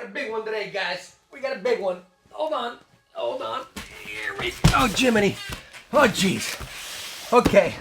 got a big one today, guys. We got a big one. Hold on. Hold on. Here we go. Oh, Jiminy. Oh, jeez. Okay.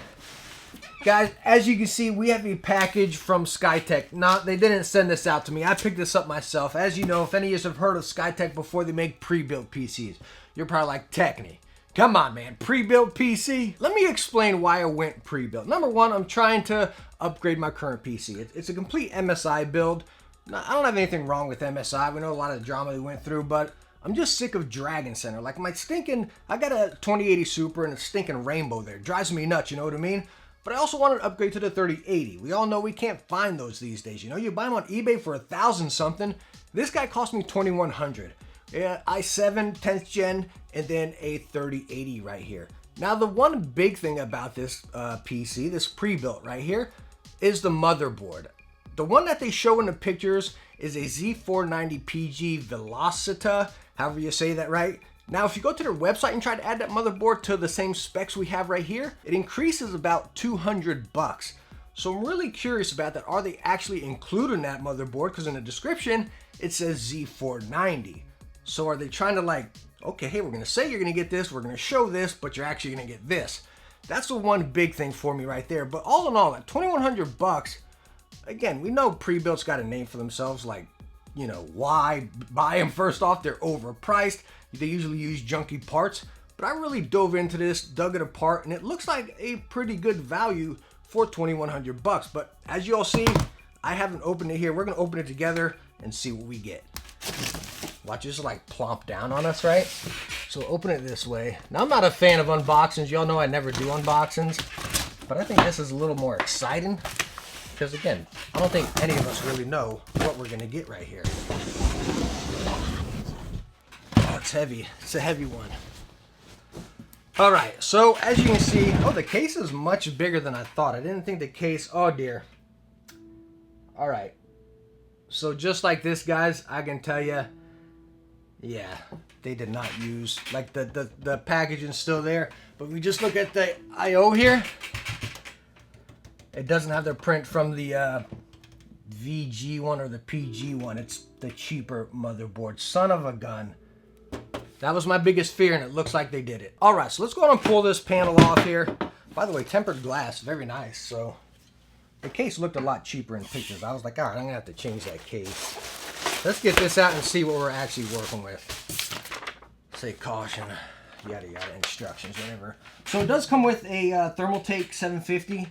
Guys, as you can see, we have a package from SKYTECH. Now, they didn't send this out to me. I picked this up myself. As you know, if any of you have heard of SKYTECH before, they make pre-built PCs. You're probably like, Techne. Come on, man. Pre-built PC? Let me explain why I went pre-built. Number one, I'm trying to upgrade my current PC. It's a complete MSI build. Now, I don't have anything wrong with MSI. We know a lot of the drama they went through, but I'm just sick of Dragon Center. Like I got a 2080 Super and a stinking Rainbow there. It drives me nuts, you know what I mean? But I also wanted to upgrade to the 3080. We all know we can't find those these days. You know, you buy them on eBay for $1,000 something. This guy cost me $2,100. Yeah, i7 10th gen and then a 3080 right here. Now the one big thing about this PC, this pre-built right here, is the motherboard. The one that they show in the pictures is a Z490PG Velocita, however you say that right. Now, if you go to their website and try to add that motherboard to the same specs we have right here, it increases about $200. So I'm really curious about that. Are they actually including that motherboard? Because in the description, it says Z490. So are they trying to like, okay, hey, we're going to say you're going to get this, we're going to show this, but you're actually going to get this. That's the one big thing for me right there. But all in all, at $2,100, again, we know pre-built's got a name for themselves. Like, you know, why buy them? First off, they're overpriced. They usually use junky parts, but I really dove into this, dug it apart, and it looks like a pretty good value for $2,100. But as you all see, I haven't opened it here. We're gonna open it together and see what we get. Watch this like plomp down on us, right? So open it this way. Now I'm not a fan of unboxings. Y'all know I never do unboxings, but I think this is a little more exciting because again, I don't think any of us really know what we're gonna get right here. It's heavy. It's a heavy one. All right, so as you can see, oh, the case is much bigger than I thought. I didn't think the case, oh dear. All right, so just like this, guys, I can tell you, yeah, they did not use, like the packaging's still there, but we just look at the I/O here. It doesn't have the print from the VG one or the PG one. It's the cheaper motherboard. Son of a gun. That was my biggest fear, and it looks like they did it. All right, so let's go ahead and pull this panel off here. By the way, tempered glass, very nice. So the case looked a lot cheaper in pictures. I was like, all right, I'm gonna have to change that case. Let's get this out and see what we're actually working with. Say caution, yada yada, instructions, whatever. So it does come with a Thermaltake 750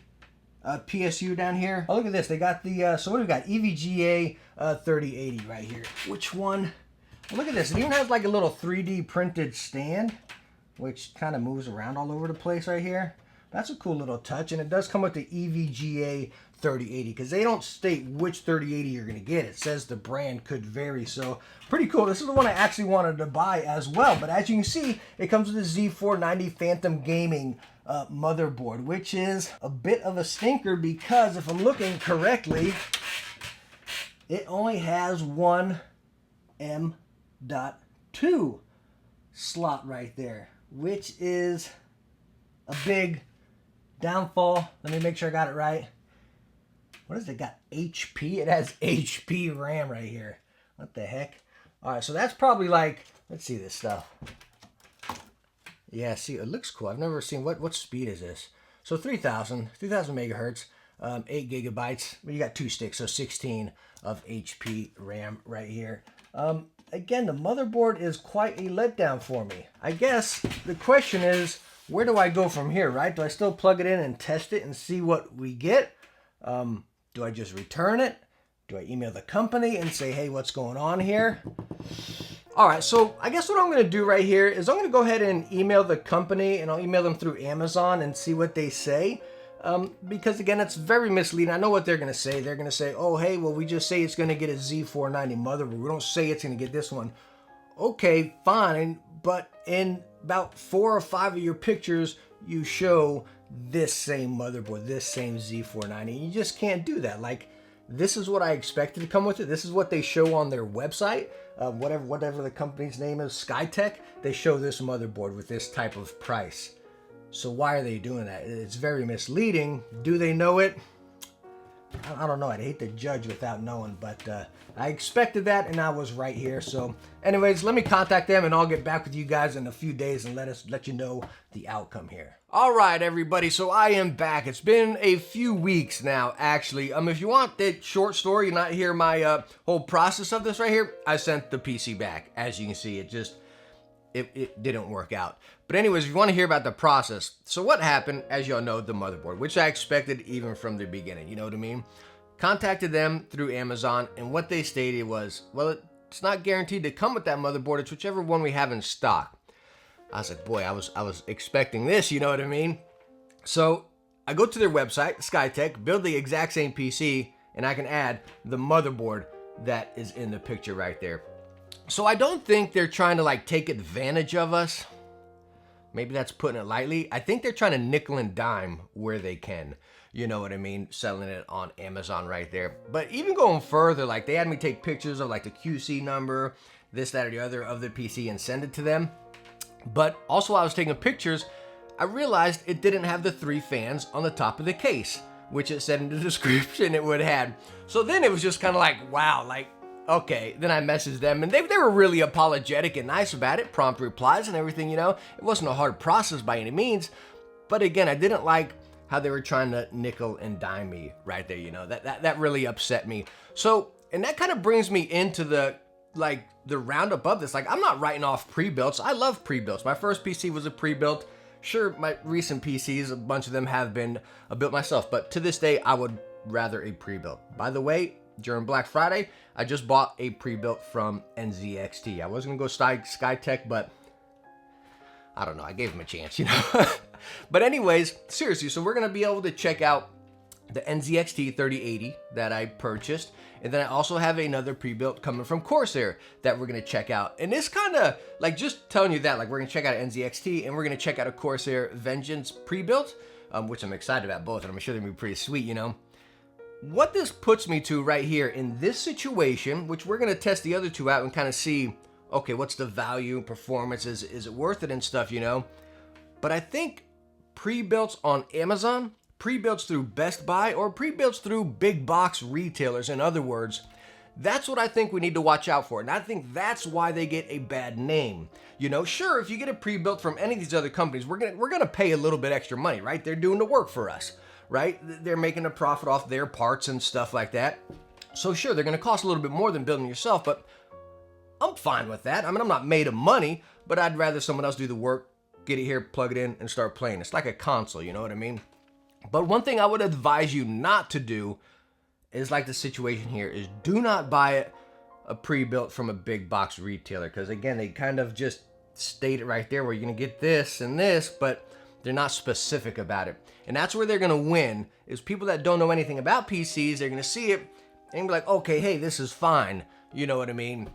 PSU down here. Oh, look at this. They got the, so what do we got? EVGA 3080 right here. Which one? Look at this. It even has like a little 3D printed stand, which kind of moves around all over the place right here. That's a cool little touch. And it does come with the EVGA 3080 because they don't state which 3080 you're going to get. It says the brand could vary. So pretty cool. This is the one I actually wanted to buy as well. But as you can see, it comes with the Z490 Phantom Gaming motherboard, which is a bit of a stinker because if I'm looking correctly, it only has one M.2 slot right there, which is a big downfall. Let me make sure I got it right. What is it? Got HP? It has HP RAM right here. What the heck? All right, so that's probably like, let's see this stuff. Yeah, see, it looks cool. I've never seen, what speed is this? So 3000 megahertz, 8 gigabytes. But you got 2 sticks, so 16 of HP RAM right here. Again, the motherboard is quite a letdown for me. I guess the question is, where do I go from here, right? Do I still plug it in and test it and see what we get? Do I just return it? Do I email the company and say, hey, what's going on here? All right, so I guess what I'm going to do right here is I'm going to go ahead and email the company, and I'll email them through Amazon and see what they say. Because again, it's very misleading. I know what they're going to say. They're going to say, oh, hey, well, we just say it's going to get a Z490 motherboard. We don't say it's going to get this one. Okay, fine. But in about 4 or 5 of your pictures, you show this same motherboard, this same Z490. You just can't do that. Like, this is what I expected to come with it. This is what they show on their website. Whatever the company's name is, SKYTECH, they show this motherboard with this type of price. So why are they doing that? It's very misleading. Do they know it? I don't know. I'd hate to judge without knowing, but I expected that, and I was right here. So anyways, let me contact them, and I'll get back with you guys in a few days and let you know the outcome here. All right, everybody. So I am back. It's been a few weeks now, actually. If you want that short story and not hear my whole process of this right here, I sent the PC back. As you can see, it didn't work out. But anyways, if you want to hear about the process, so what happened, as y'all know, the motherboard, which I expected even from the beginning, you know what I mean? Contacted them through Amazon, and what they stated was, well, it's not guaranteed to come with that motherboard. It's whichever one we have in stock. I was like, boy, I was expecting this, you know what I mean? So I go to their website, SKYTECH, build the exact same PC, and I can add the motherboard that is in the picture right there. So I don't think they're trying to like take advantage of us. Maybe that's putting it lightly. I think they're trying to nickel and dime where they can. You know what I mean? Selling it on Amazon right there. But even going further, like they had me take pictures of like the QC number, this, that, or the other of the PC and send it to them. But also while I was taking pictures, I realized it didn't have the 3 fans on the top of the case, which it said in the description it would have. So then it was just kind of like, wow, like, okay, then I messaged them, and they were really apologetic and nice about it, prompt replies and everything, you know. It wasn't a hard process by any means, but again, I didn't like how they were trying to nickel and dime me right there, you know. That really upset me. So, and that kind of brings me into the roundup of this. Like, I'm not writing off pre-builts. I love pre-builts. My first PC was a pre-built. Sure, my recent PCs, a bunch of them have been a built myself, but to this day, I would rather a pre-built. By the way, during Black Friday, I just bought a pre-built from NZXT. I was gonna go SKYTECH, but I don't know, I gave them a chance, you know? But anyways, seriously, so we're gonna be able to check out the NZXT 3080 that I purchased, and then I also have another pre-built coming from Corsair that we're gonna check out. And this kind of, like, just telling you that, like, we're gonna check out NZXT, and we're gonna check out a Corsair Vengeance pre-built, which I'm excited about both, and I'm sure they're gonna be pretty sweet, you know? What this puts me to right here in this situation, which we're going to test the other 2 out and kind of see, okay, what's the value, performance, is it worth it and stuff, you know? But I think pre-builts on Amazon, pre-builts through Best Buy, or pre-builts through big box retailers, in other words, that's what I think we need to watch out for. And I think that's why they get a bad name. You know, sure, if you get a pre-built from any of these other companies, we're gonna pay a little bit extra money, right? They're doing the work for us. Right? They're making a profit off their parts and stuff like that. So sure, they're going to cost a little bit more than building yourself, but I'm fine with that. I mean, I'm not made of money, but I'd rather someone else do the work, get it here, plug it in, and start playing. It's like a console, you know what I mean? But one thing I would advise you not to do is like the situation here is do not buy a pre-built from a big box retailer, because again, they kind of just state it right there where you're going to get this and this, but they're not specific about it. And that's where they're going to win, is people that don't know anything about PCs, they're going to see it and be like, okay, hey, this is fine. You know what I mean?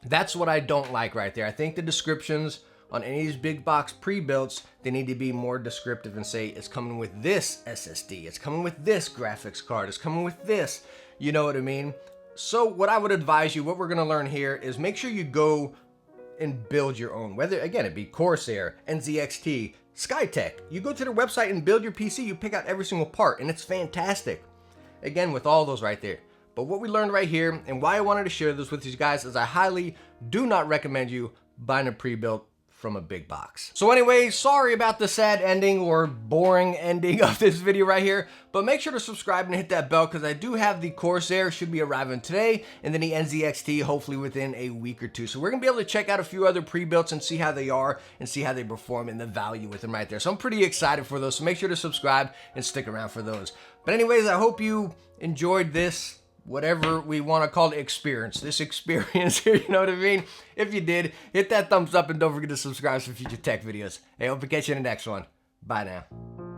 That's what I don't like right there. I think the descriptions on any of these big box pre-builts, they need to be more descriptive and say, it's coming with this SSD, it's coming with this graphics card, it's coming with this. You know what I mean? So what I would advise you, what we're going to learn here is make sure you go and build your own. Whether, again, it be Corsair, NZXT, SKYTECH. You go to their website and build your PC, you pick out every single part, and it's fantastic. Again, with all those right there. But what we learned right here, and why I wanted to share this with you guys, is I highly do not recommend you buying a pre-built from a big box. So anyways, sorry about the sad ending or boring ending of this video right here, but make sure to subscribe and hit that bell, because I do have the Corsair, should be arriving today, and then the NZXT hopefully within a week or 2. So we're gonna be able to check out a few other pre-builts and see how they are and see how they perform and the value with them right there. So I'm pretty excited for those, so make sure to subscribe and stick around for those. But anyways, I hope you enjoyed this, whatever we want to call it, this experience here, you know what I mean? If you did, hit that thumbs up and don't forget to subscribe for future tech videos. Hey, hope to catch you in the next one. Bye now.